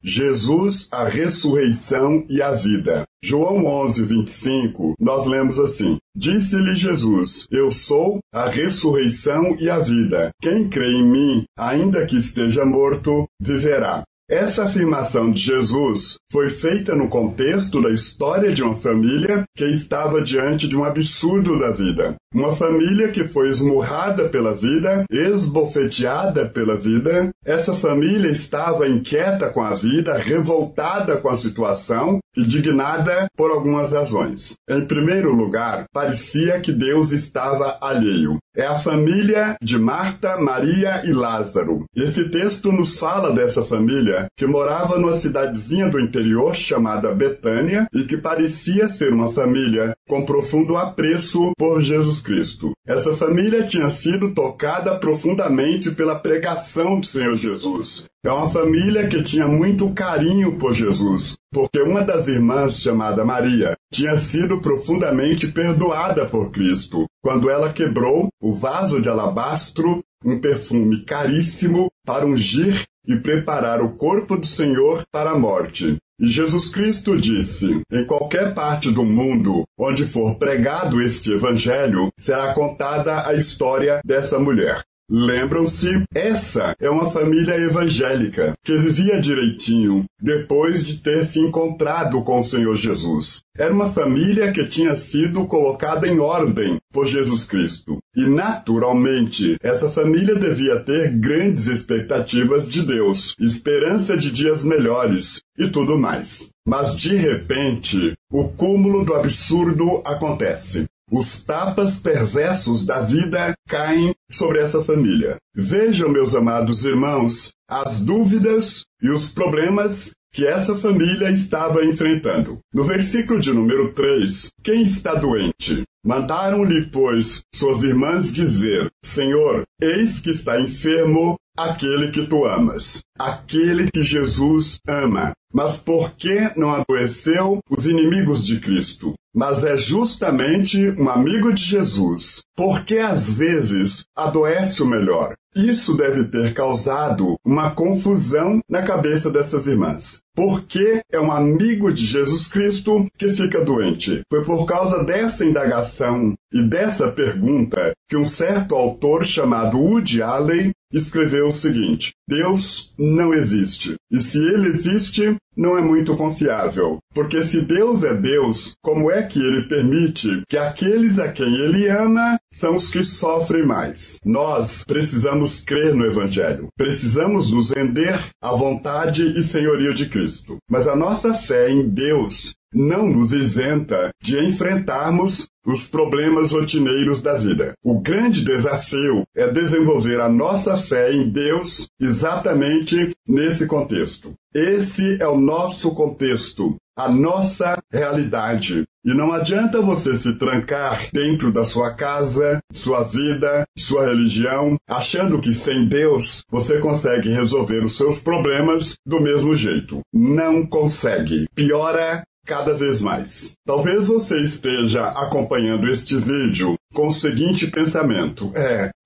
Jesus, a ressurreição e a vida. João 11:25, nós lemos assim: Disse-lhe Jesus, eu sou a ressurreição e a vida. Quem crê em mim, ainda que esteja morto, viverá. Essa afirmação de Jesus foi feita no contexto da história de uma família que estava diante de um absurdo da vida. Uma família que foi esmurrada pela vida, esbofeteada pela vida. Essa família estava inquieta com a vida, revoltada com a situação, indignada por algumas razões. Em primeiro lugar, parecia que Deus estava alheio. É a família de Marta, Maria e Lázaro. Esse texto nos fala dessa família que morava numa cidadezinha do interior chamada Betânia e que parecia ser uma família com profundo apreço por Jesus Cristo. Essa família tinha sido tocada profundamente pela pregação do Senhor Jesus. É uma família que tinha muito carinho por Jesus, porque uma das irmãs, chamada Maria, tinha sido profundamente perdoada por Cristo, quando ela quebrou o vaso de alabastro, um perfume caríssimo, para ungir e preparar o corpo do Senhor para a morte. E Jesus Cristo disse, em qualquer parte do mundo onde for pregado este evangelho, será contada a história dessa mulher. Lembram-se, essa é uma família evangélica que vivia direitinho depois de ter se encontrado com o Senhor Jesus. Era uma família que tinha sido colocada em ordem por Jesus Cristo. E, naturalmente, essa família devia ter grandes expectativas de Deus, esperança de dias melhores e tudo mais. Mas, de repente, o cúmulo do absurdo acontece. Os tapas perversos da vida caem sobre essa família. Vejam, meus amados irmãos, as dúvidas e os problemas que essa família estava enfrentando. No versículo de número 3, quem está doente? Mandaram-lhe, pois, suas irmãs dizer, Senhor, eis que está enfermo aquele que tu amas, aquele que Jesus ama. Mas por que não adoeceu os inimigos de Cristo? Mas é justamente um amigo de Jesus, porque às vezes adoece o melhor. Isso deve ter causado uma confusão na cabeça dessas irmãs. Por que é um amigo de Jesus Cristo que fica doente? Foi por causa dessa indagação e dessa pergunta que um certo autor chamado Woody Allen escreveu o seguinte: Deus não existe. E se ele existe, não é muito confiável. Porque se Deus é Deus, como é que ele permite que aqueles a quem ele ama são os que sofrem mais? Nós precisamos crer no Evangelho. Precisamos nos render à vontade e senhorio de Cristo. Mas a nossa fé em Deus não nos isenta de enfrentarmos os problemas rotineiros da vida. O grande desafio é desenvolver a nossa fé em Deus exatamente nesse contexto. Esse é o nosso contexto, a nossa realidade. E não adianta você se trancar dentro da sua casa, sua vida, sua religião, achando que sem Deus você consegue resolver os seus problemas do mesmo jeito. Não consegue. Piora cada vez mais. Talvez você esteja acompanhando este vídeo com o seguinte pensamento: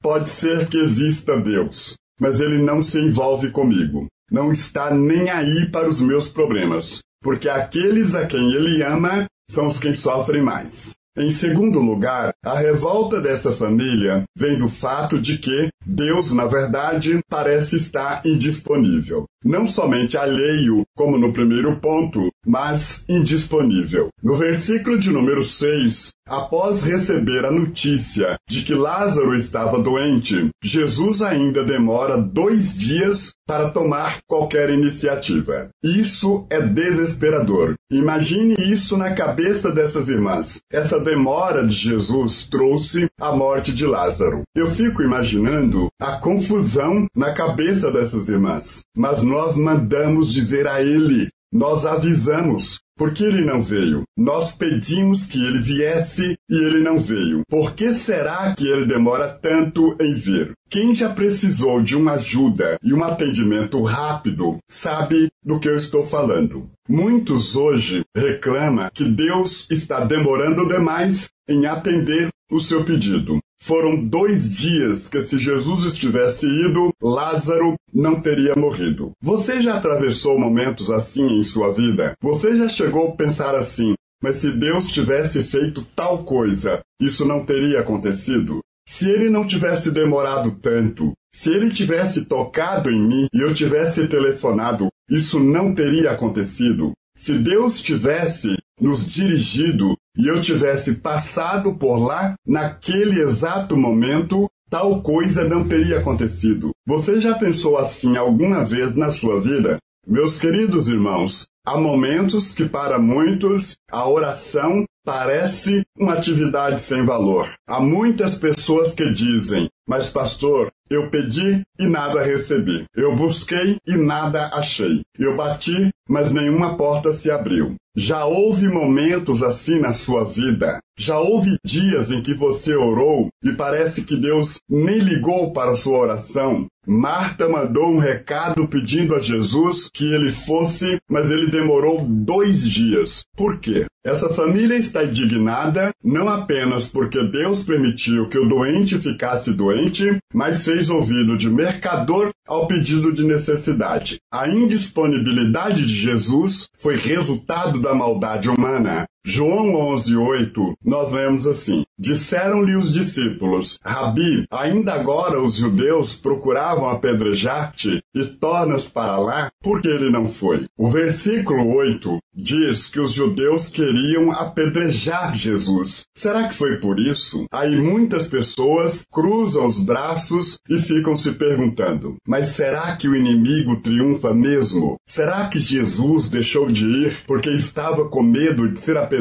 pode ser que exista Deus, mas ele não se envolve comigo. Não está nem aí para os meus problemas, porque aqueles a quem ele ama são os que sofrem mais. Em segundo lugar, a revolta dessa família vem do fato de que Deus, na verdade, parece estar indisponível. Não somente alheio, como no primeiro ponto, mas indisponível. No versículo de número 6, após receber a notícia de que Lázaro estava doente, Jesus ainda demora 2 dias para tomar qualquer iniciativa. Isso é desesperador. Imagine isso na cabeça dessas irmãs. Essa demora de Jesus trouxe a morte de Lázaro. Eu fico imaginando a confusão na cabeça dessas irmãs. Mas nós mandamos dizer a ele, nós avisamos, porque ele não veio. Nós pedimos que ele viesse e ele não veio. Por que será que ele demora tanto em vir? Quem já precisou de uma ajuda e um atendimento rápido sabe do que eu estou falando. Muitos hoje reclamam que Deus está demorando demais em atender o seu pedido. Foram 2 dias que, se Jesus estivesse ido, Lázaro não teria morrido. Você já atravessou momentos assim em sua vida? Você já chegou a pensar assim: mas se Deus tivesse feito tal coisa, isso não teria acontecido? Se ele não tivesse demorado tanto, se ele tivesse tocado em mim e eu tivesse telefonado, isso não teria acontecido? Se Deus tivesse nos dirigido e eu tivesse passado por lá, naquele exato momento, tal coisa não teria acontecido. Você já pensou assim alguma vez na sua vida? Meus queridos irmãos, há momentos que para muitos a oração parece uma atividade sem valor. Há muitas pessoas que dizem: mas pastor, eu pedi e nada recebi. Eu busquei e nada achei. Eu bati, mas nenhuma porta se abriu. Já houve momentos assim na sua vida? Já houve dias em que você orou e parece que Deus nem ligou para a sua oração? Marta mandou um recado pedindo a Jesus que ele fosse, mas ele demorou 2 dias. Por quê? Essa família está indignada não apenas porque Deus permitiu que o doente ficasse doente, mas fez ouvido de mercador ao pedido de necessidade. A indisponibilidade de Jesus foi resultado da maldade humana. João 11:8, nós lemos assim: disseram-lhe os discípulos: Rabi, ainda agora os judeus procuravam apedrejar-te e tornas para lá, porque ele não foi. O versículo 8 diz que os judeus queriam apedrejar Jesus. Será que foi por isso? Aí muitas pessoas cruzam os braços e ficam se perguntando: mas será que o inimigo triunfa mesmo? Será que Jesus deixou de ir porque estava com medo de ser apedrejado?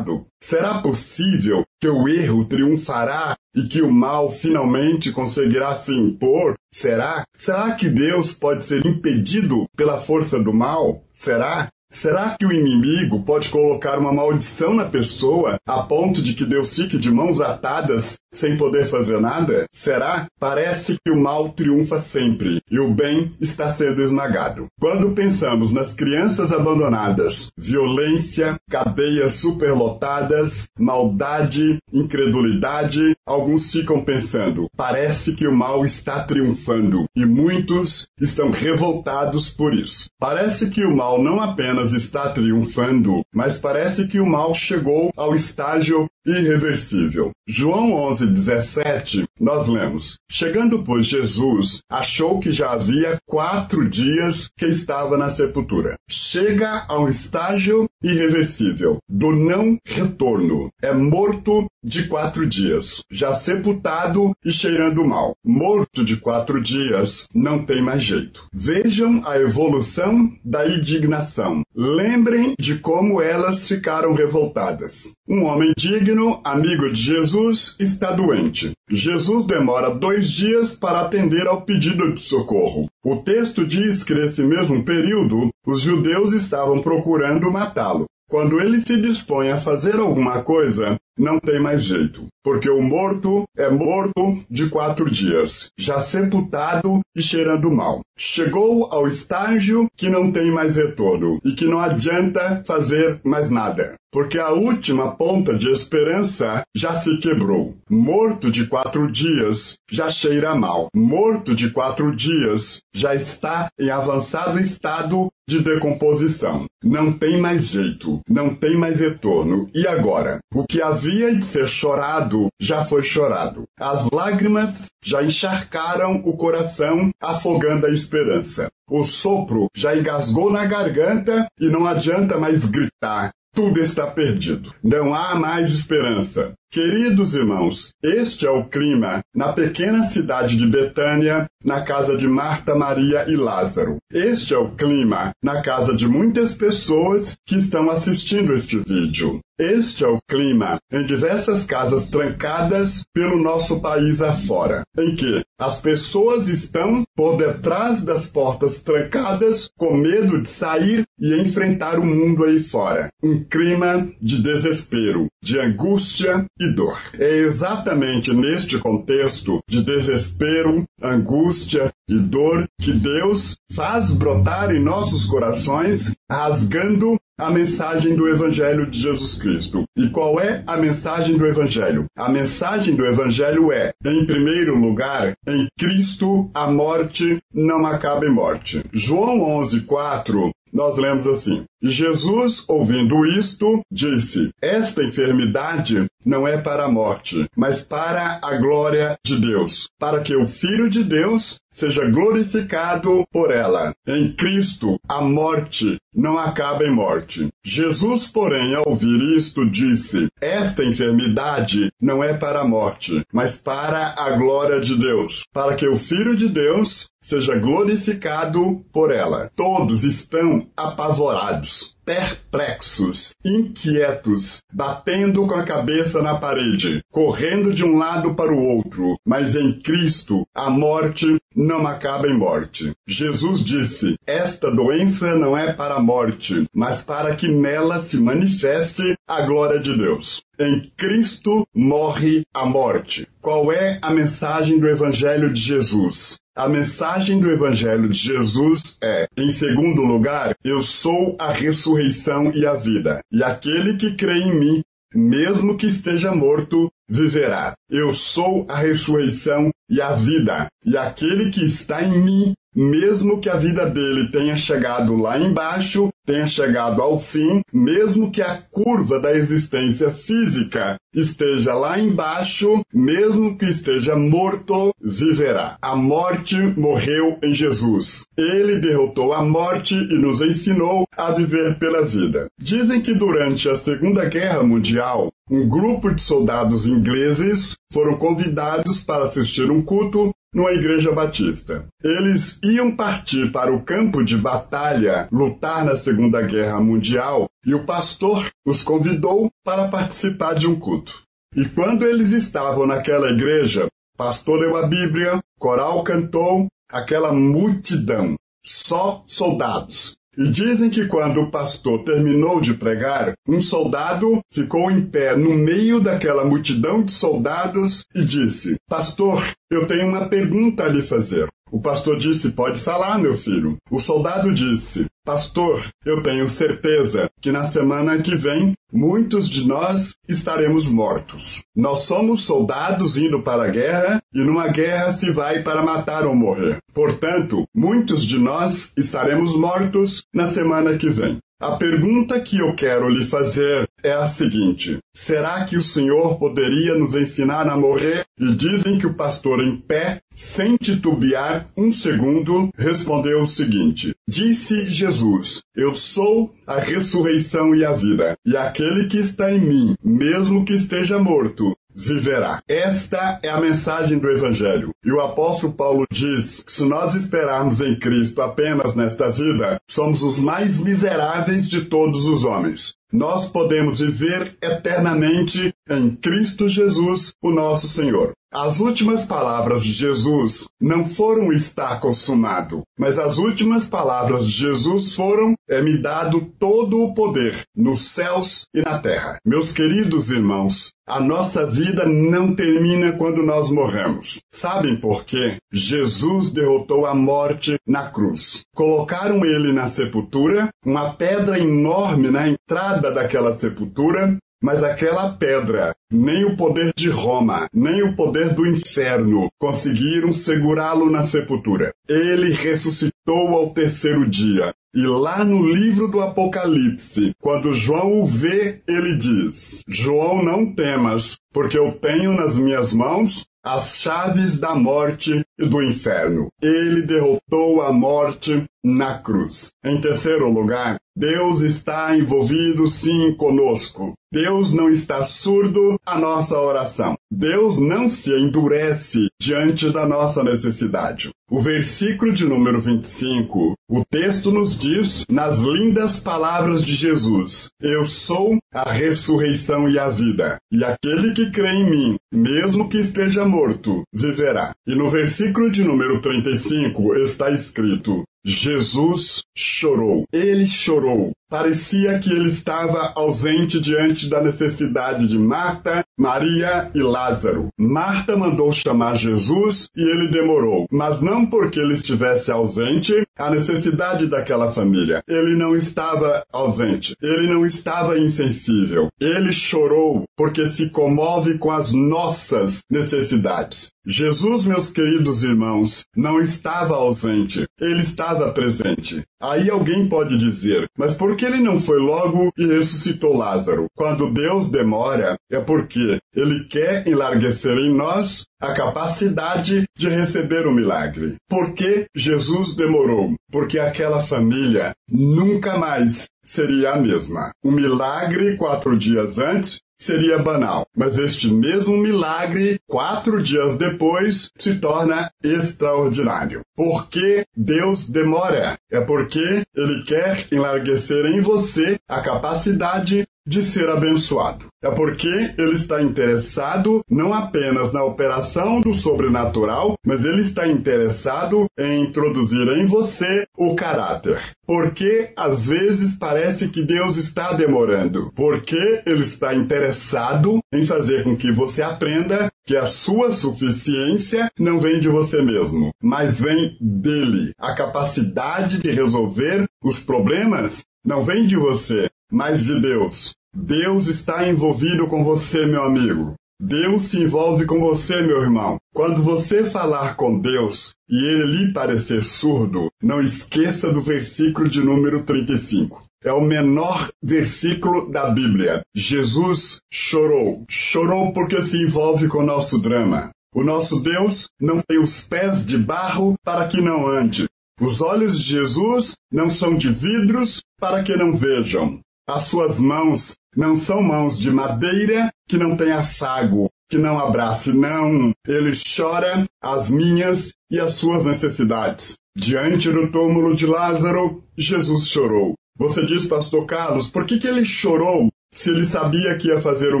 Será possível que o erro triunfará e que o mal finalmente conseguirá se impor? Será? Será que Deus pode ser impedido pela força do mal? Será? Será que o inimigo pode colocar uma maldição na pessoa a ponto de que Deus fique de mãos atadas sem poder fazer nada? Será? Parece que o mal triunfa sempre e o bem está sendo esmagado. Quando pensamos nas crianças abandonadas, violência, cadeias superlotadas, maldade, incredulidade, alguns ficam pensando: parece que o mal está triunfando, e muitos estão revoltados por isso. Parece que o mal não apenas está triunfando, mas parece que o mal chegou ao estágio irreversível. João 11:17, nós lemos: chegando, pois, Jesus achou que já havia 4 dias que estava na sepultura. Chega ao estágio irreversível do não retorno. É morto de 4 dias, já sepultado e cheirando mal. Morto de 4 dias, não tem mais jeito. Vejam a evolução da indignação. Lembrem de como elas ficaram revoltadas. Um homem digno, amigo de Jesus, está doente. Jesus demora 2 dias para atender ao pedido de socorro. O texto diz que nesse mesmo período, os judeus estavam procurando matá-lo. Quando ele se dispõe a fazer alguma coisa, não tem mais jeito, porque o morto é morto de 4 dias, já sepultado e cheirando mal. Chegou ao estágio que não tem mais retorno e que não adianta fazer mais nada, porque a última ponta de esperança já se quebrou. Morto de 4 dias, já cheira mal. Morto de 4 dias, já está em avançado estado de decomposição. Não tem mais jeito, não tem mais retorno. E agora? O que havia de ser chorado já foi chorado. As lágrimas já encharcaram o coração, afogando a esperança. O sopro já engasgou na garganta e não adianta mais gritar. Tudo está perdido. Não há mais esperança. Queridos irmãos, este é o clima na pequena cidade de Betânia, na casa de Marta, Maria e Lázaro. Este é o clima na casa de muitas pessoas que estão assistindo este vídeo. Este é o clima em diversas casas trancadas pelo nosso país afora, em que as pessoas estão por detrás das portas trancadas com medo de sair e enfrentar o mundo aí fora. Um clima de desespero, de angústia e dor. É exatamente neste contexto de desespero, angústia e dor que Deus faz brotar em nossos corações, rasgando a mensagem do Evangelho de Jesus Cristo. E qual é a mensagem do Evangelho? A mensagem do Evangelho é, em primeiro lugar, em Cristo a morte não acaba em morte. João 11:4, nós lemos assim: E Jesus, ouvindo isto, disse: Esta enfermidade não é para a morte, mas para a glória de Deus, para que o Filho de Deus seja glorificado por ela. Em Cristo, a morte não acaba em morte. Jesus, porém, ao ouvir isto, disse: Esta enfermidade não é para a morte, mas para a glória de Deus, para que o Filho de Deus seja glorificado por ela. Todos estão apavorados, perplexos, inquietos, batendo com a cabeça na parede, correndo de um lado para o outro, mas em Cristo a morte não acaba em morte. Jesus disse: Esta doença não é para a morte, mas para que nela se manifeste a glória de Deus. Em Cristo morre a morte. Qual é a mensagem do Evangelho de Jesus? A mensagem do Evangelho de Jesus é, em segundo lugar, eu sou a ressurreição e a vida. E aquele que crê em mim, mesmo que esteja morto, viverá. Eu sou a ressurreição e a vida. E aquele que está em mim, mesmo que a vida dele tenha chegado lá embaixo, tenha chegado ao fim, mesmo que a curva da existência física esteja lá embaixo, mesmo que esteja morto, viverá. A morte morreu em Jesus. Ele derrotou a morte e nos ensinou a viver pela vida. Dizem que durante a Segunda Guerra Mundial, um grupo de soldados ingleses foram convidados para assistir um culto numa igreja batista. Eles iam partir para o campo de batalha, lutar na Segunda Guerra Mundial, e o pastor os convidou para participar de um culto. E quando eles estavam naquela igreja, o pastor leu a Bíblia, coral cantou, aquela multidão, só soldados. E dizem que quando o pastor terminou de pregar, um soldado ficou em pé no meio daquela multidão de soldados e disse: Pastor, eu tenho uma pergunta a lhe fazer. O pastor disse: Pode falar, meu filho. O soldado disse: Pastor, eu tenho certeza que na semana que vem, muitos de nós estaremos mortos. Nós somos soldados indo para a guerra, e numa guerra se vai para matar ou morrer. Portanto, muitos de nós estaremos mortos na semana que vem. A pergunta que eu quero lhe fazer é a seguinte: será que o Senhor poderia nos ensinar a morrer? E dizem que o pastor, em pé, sem titubear um segundo, respondeu o seguinte: Disse Jesus: Eu sou a ressurreição e a vida, e aquele que está em mim, mesmo que esteja morto, viverá. Esta é a mensagem do Evangelho. E o apóstolo Paulo diz que se nós esperarmos em Cristo apenas nesta vida, somos os mais miseráveis de todos os homens. Nós podemos viver eternamente em Cristo Jesus, o nosso Senhor. As últimas palavras de Jesus não foram "está consumado", mas as últimas palavras de Jesus foram "é-me dado todo o poder, nos céus e na terra". Meus queridos irmãos, a nossa vida não termina quando nós morremos. Sabem por quê? Jesus derrotou a morte na cruz. Colocaram ele na sepultura, uma pedra enorme na entrada daquela sepultura, mas aquela pedra, nem o poder de Roma, nem o poder do inferno conseguiram segurá-lo na sepultura. Ele ressuscitou ao terceiro dia. E lá no livro do Apocalipse, quando João o vê, ele diz: João, não temas, porque eu tenho nas minhas mãos as chaves da morte e do inferno. Ele derrotou a morte na cruz. Em terceiro lugar, Deus está envolvido sim conosco. Deus não está surdo à nossa oração. Deus não se endurece diante da nossa necessidade. O versículo de número 25, o texto nos diz, nas lindas palavras de Jesus: Eu sou a ressurreição e a vida, e aquele que crê em mim, mesmo que esteja morto, viverá. E no versículo de número 35 está escrito: Jesus chorou. Ele chorou Parecia que ele estava ausente diante da necessidade de Marta, Maria e Lázaro. Marta mandou chamar Jesus e ele demorou, mas não porque ele estivesse ausente à necessidade daquela família. Ele não estava ausente, ele não estava insensível. Ele chorou porque se comove com as nossas necessidades. Jesus, meus queridos irmãos, não estava ausente, ele estava presente. Aí alguém pode dizer, mas por que ele não foi logo e ressuscitou Lázaro? Quando Deus demora, é porque ele quer enlarguecer em nós a capacidade de receber o milagre. Por que Jesus demorou? Porque aquela família nunca mais seria a mesma. O milagre 4 dias antes seria banal, mas este mesmo milagre, 4 dias depois, se torna extraordinário. Por que Deus demora? É porque Ele quer enlarguecer em você a capacidade de ser abençoado. É porque ele está interessado não apenas na operação do sobrenatural, mas ele está interessado em introduzir em você o caráter. Porque às vezes parece que Deus está demorando. Porque ele está interessado em fazer com que você aprenda que a sua suficiência não vem de você mesmo, mas vem dele. A capacidade de resolver os problemas não vem de você, mas de Deus. Deus está envolvido com você, meu amigo. Deus se envolve com você, meu irmão. Quando você falar com Deus e ele lhe parecer surdo, não esqueça do versículo de número 35. É o menor versículo da Bíblia. Jesus chorou. Chorou porque se envolve com o nosso drama. O nosso Deus não tem os pés de barro para que não ande. Os olhos de Jesus não são de vidros para que não vejam. As suas mãos não são mãos de madeira que não tem afago, que não abrace, não. Ele chora as minhas e as suas necessidades. Diante do túmulo de Lázaro, Jesus chorou. Você diz, pastor Carlos, por que ele chorou se ele sabia que ia fazer um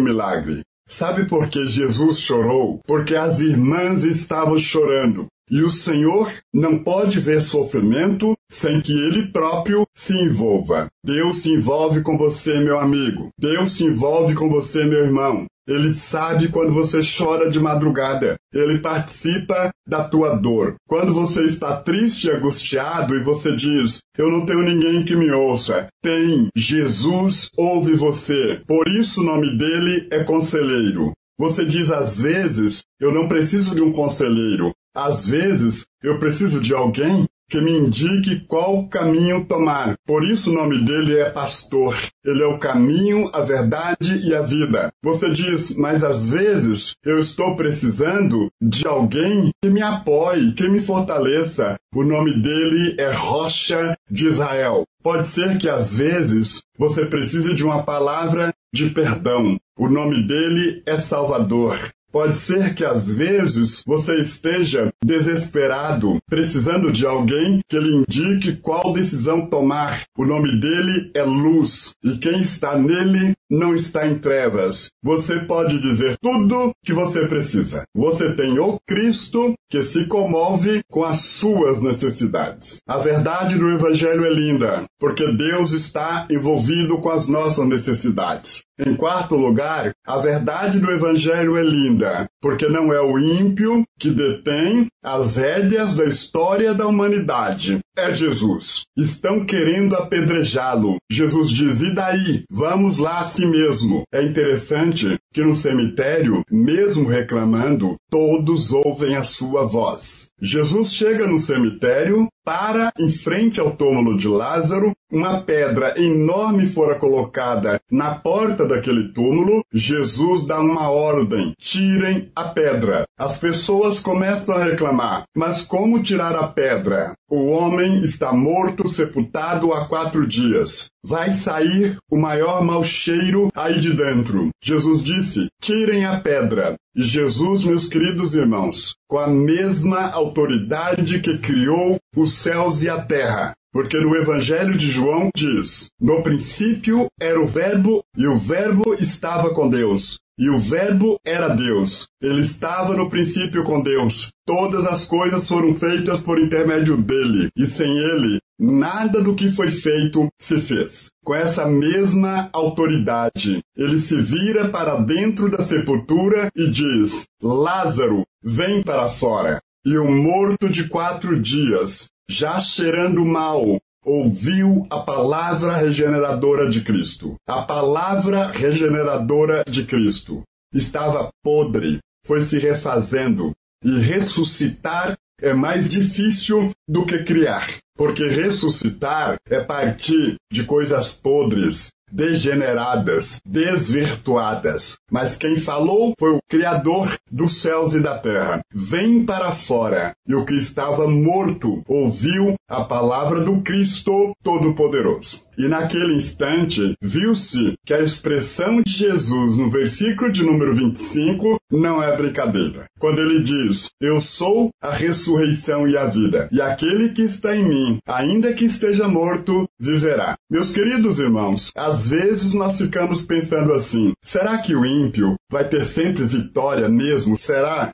milagre? Sabe por que Jesus chorou? Porque as irmãs estavam chorando. E o Senhor não pode ver sofrimento sem que Ele próprio se envolva. Deus se envolve com você, meu amigo. Deus se envolve com você, meu irmão. Ele sabe quando você chora de madrugada. Ele participa da tua dor. Quando você está triste e angustiado e você diz, eu não tenho ninguém que me ouça. Tem. Jesus ouve você. Por isso o nome dele é Conselheiro. Você diz, às vezes, eu não preciso de um conselheiro. Às vezes, eu preciso de alguém que me indique qual caminho tomar. Por isso o nome dele é Pastor. Ele é o caminho, a verdade e a vida. Você diz, mas às vezes eu estou precisando de alguém que me apoie, que me fortaleça. O nome dele é Rocha de Israel. Pode ser que às vezes você precise de uma palavra de perdão. O nome dele é Salvador. Pode ser que às vezes você esteja desesperado, precisando de alguém que lhe indique qual decisão tomar. O nome dele é Luz, e quem está nele não está em trevas. Você pode dizer tudo que você precisa. Você tem o Cristo que se comove com as suas necessidades. A verdade do Evangelho é linda, porque Deus está envolvido com as nossas necessidades. Em quarto lugar, a verdade do Evangelho é linda, porque não é o ímpio que detém as rédeas da história da humanidade. É Jesus. Estão querendo apedrejá-lo. Jesus diz, e daí? Vamos lá a si mesmo. É interessante que no cemitério, mesmo reclamando, todos ouvem a sua voz. Jesus chega no cemitério, para em frente ao túmulo de Lázaro, uma pedra enorme fora colocada na porta daquele túmulo. Jesus dá uma ordem, tirem a pedra. As pessoas começam a reclamar, mas como tirar a pedra? O homem está morto, sepultado há 4 dias. Vai sair o maior mau cheiro aí de dentro. Jesus disse, tirem a pedra. E Jesus, meus queridos irmãos, com a mesma autoridade que criou os céus e a terra, porque no Evangelho de João diz, no princípio era o Verbo, e o Verbo estava com Deus, e o Verbo era Deus. Ele estava no princípio com Deus. Todas as coisas foram feitas por intermédio dele, e sem ele, nada do que foi feito se fez. Com essa mesma autoridade, ele se vira para dentro da sepultura e diz: Lázaro, vem para fora. E o morto de 4 dias, já cheirando mal, ouviu a palavra regeneradora de Cristo. A palavra regeneradora de Cristo estava podre, foi se refazendo. E ressuscitar é mais difícil do que criar, porque ressuscitar é partir de coisas podres, degeneradas, desvirtuadas. Mas quem falou foi o Criador dos céus e da terra. Vem para fora. E o que estava morto ouviu a palavra do Cristo Todo-Poderoso. E naquele instante, viu-se que a expressão de Jesus no versículo de número 25 não é brincadeira. Quando ele diz: eu sou a ressurreição e a vida, e aquele que está em mim, ainda que esteja morto, viverá. Meus queridos irmãos, às vezes nós ficamos pensando assim: será que o ímpio vai ter sempre vitória mesmo? Será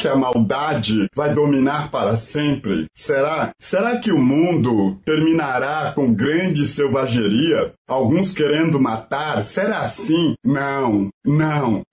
que a maldade vai dominar para sempre? Será que o mundo terminará com grande selvageria? Alguns querendo matar? Será assim? Não.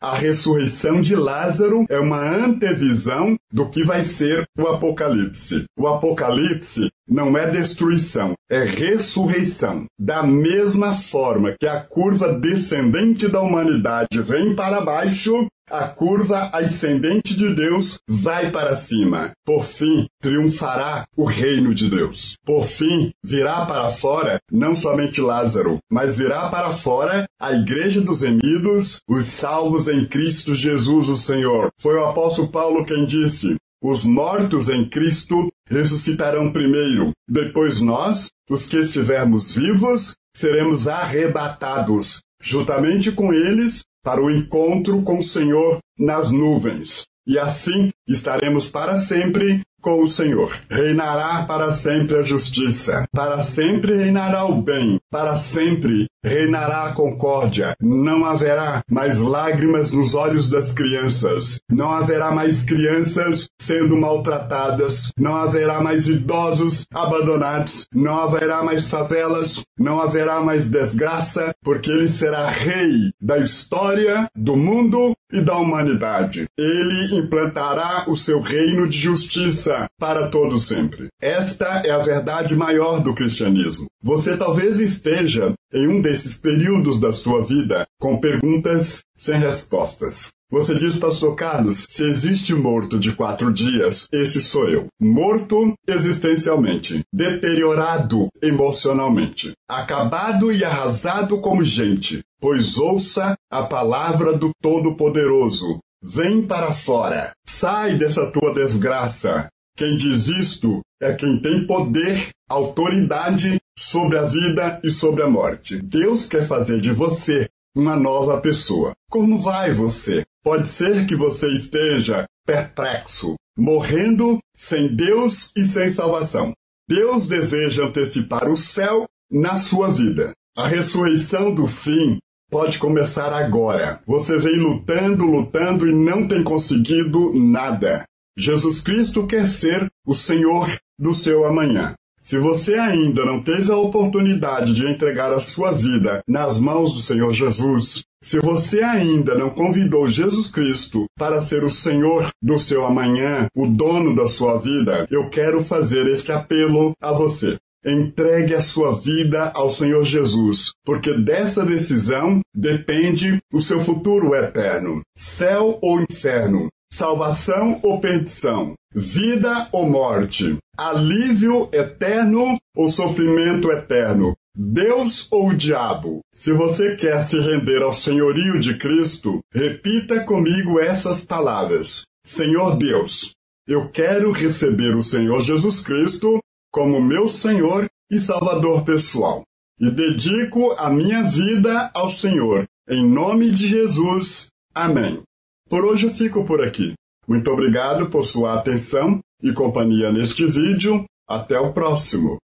A ressurreição de Lázaro é uma antevisão do que vai ser o Apocalipse. O Apocalipse não é destruição, é ressurreição. Da mesma forma que a curva descendente da humanidade vem para baixo, a curva ascendente de Deus vai para cima. Por fim, triunfará o reino de Deus. Por fim, virá para fora não somente Lázaro, mas virá para fora a igreja dos remidos, os salvos em Cristo Jesus o Senhor. Foi o apóstolo Paulo quem disse: os mortos em Cristo ressuscitarão primeiro. Depois nós, os que estivermos vivos, seremos arrebatados, juntamente com eles, para o encontro com o Senhor nas nuvens. E assim estaremos para sempre com o Senhor. Reinará para sempre a justiça, para sempre reinará o bem, para sempre reinará a concórdia. Não haverá mais lágrimas nos olhos das crianças, não haverá mais crianças sendo maltratadas, não haverá mais idosos abandonados, não haverá mais favelas, não haverá mais desgraça, porque ele será rei da história, do mundo e da humanidade. Ele implantará o seu reino de justiça para todo sempre. Esta é a verdade maior do cristianismo. Você talvez esteja em um desses períodos da sua vida com perguntas sem respostas. Você diz: pastor Carlos, se existe morto de 4 dias, esse sou eu. Morto existencialmente, deteriorado emocionalmente, acabado e arrasado como gente. Pois ouça a palavra do Todo-Poderoso. Vem para fora. Sai dessa tua desgraça. Quem diz isto é quem tem poder, autoridade sobre a vida e sobre a morte. Deus quer fazer de você uma nova pessoa. Como vai você? Pode ser que você esteja perplexo, morrendo sem Deus e sem salvação. Deus deseja antecipar o céu na sua vida. A ressurreição do fim pode começar agora. Você vem lutando e não tem conseguido nada. Jesus Cristo quer ser o Senhor do seu amanhã. Se você ainda não teve a oportunidade de entregar a sua vida nas mãos do Senhor Jesus, se você ainda não convidou Jesus Cristo para ser o Senhor do seu amanhã, o dono da sua vida, eu quero fazer este apelo a você. Entregue a sua vida ao Senhor Jesus, porque dessa decisão depende o seu futuro eterno. Céu ou inferno, salvação ou perdição, vida ou morte, alívio eterno ou sofrimento eterno, Deus ou o diabo. Se você quer se render ao senhorio de Cristo, repita comigo essas palavras: Senhor Deus, eu quero receber o Senhor Jesus Cristo como meu Senhor e Salvador pessoal, e dedico a minha vida ao Senhor. Em nome de Jesus. Amém. Por hoje eu fico por aqui. Muito obrigado por sua atenção e companhia neste vídeo. Até o próximo.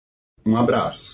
Um abraço.